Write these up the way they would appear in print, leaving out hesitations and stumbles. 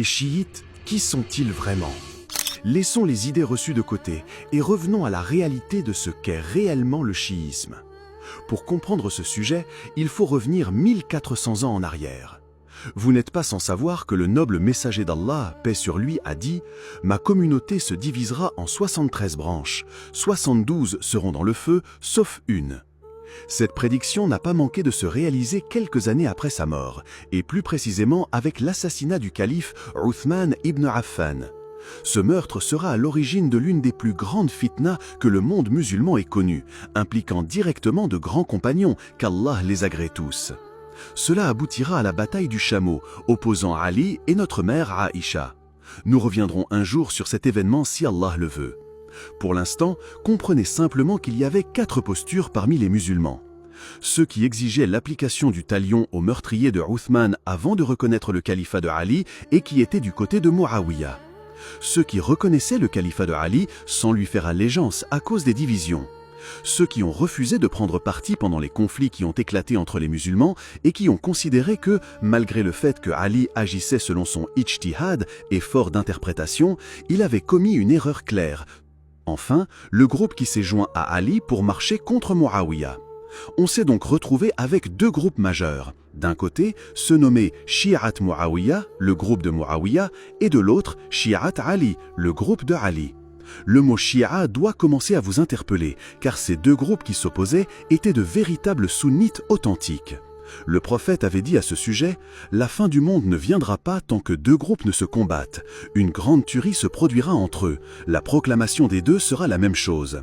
chiites, qui sont-ils vraiment? Laissons les idées reçues de côté et revenons à la réalité de ce qu'est réellement le chiisme. Pour comprendre ce sujet, il faut revenir 1400 ans en arrière. Vous n'êtes pas sans savoir que le noble messager d'Allah, paix sur lui, a dit « Ma communauté se divisera en 73 branches, 72 seront dans le feu, sauf une ». Cette prédiction n'a pas manqué de se réaliser quelques années après sa mort, et plus précisément avec l'assassinat du calife Uthman ibn Affan. Ce meurtre sera à l'origine de l'une des plus grandes fitnas que le monde musulman ait connues, impliquant directement de grands compagnons, qu'Allah les agrée tous. Cela aboutira à la bataille du chameau, opposant Ali et notre mère Aïcha. Nous reviendrons un jour sur cet événement si Allah le veut. Pour l'instant, comprenez simplement qu'il y avait 4 postures parmi les musulmans. Ceux qui exigeaient l'application du talion au meurtrier de Uthman avant de reconnaître le califat de Ali et qui étaient du côté de Muawiyah. Ceux qui reconnaissaient le califat de Ali sans lui faire allégeance à cause des divisions. Ceux qui ont refusé de prendre parti pendant les conflits qui ont éclaté entre les musulmans et qui ont considéré que, malgré le fait que Ali agissait selon son ijtihad et fort d'interprétation, il avait commis une erreur claire. Enfin, le groupe qui s'est joint à Ali pour marcher contre Muawiyah. On s'est donc retrouvé avec 2 groupes majeurs. D'un côté, ceux nommés Shi'at Muawiyah, le groupe de Muawiyah, et de l'autre, Shi'at Ali, le groupe de Ali. Le mot Shia doit commencer à vous interpeller, car ces 2 groupes qui s'opposaient étaient de véritables sunnites authentiques. Le prophète avait dit à ce sujet « La fin du monde ne viendra pas tant que 2 groupes ne se combattent. Une grande tuerie se produira entre eux. La proclamation des 2 sera la même chose. »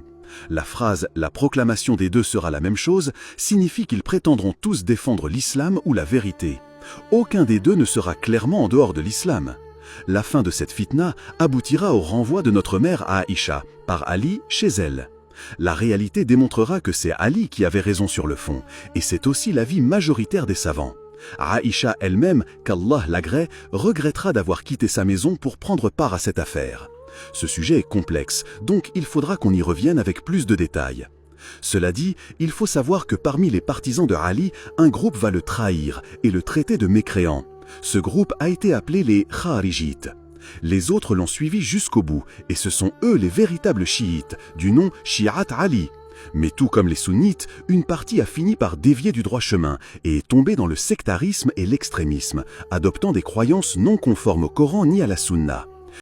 La phrase « la proclamation des 2 sera la même chose » signifie qu'ils prétendront tous défendre l'islam ou la vérité. Aucun des 2 ne sera clairement en dehors de l'islam. La fin de cette fitna aboutira au renvoi de notre mère Aïcha, par Ali chez elle. La réalité démontrera que c'est Ali qui avait raison sur le fond, et c'est aussi l'avis majoritaire des savants. Aïcha elle-même, qu'Allah l'agrée, regrettera d'avoir quitté sa maison pour prendre part à cette affaire. Ce sujet est complexe, donc il faudra qu'on y revienne avec plus de détails. Cela dit, il faut savoir que parmi les partisans de Ali, un groupe va le trahir et le traiter de mécréant. Ce groupe a été appelé les Kharijites. Les autres l'ont suivi jusqu'au bout, et ce sont eux les véritables chiites, du nom Shi'at Ali. Mais tout comme les sunnites, une partie a fini par dévier du droit chemin et est tombée dans le sectarisme et l'extrémisme, adoptant des croyances non conformes au Coran ni à la Sunna.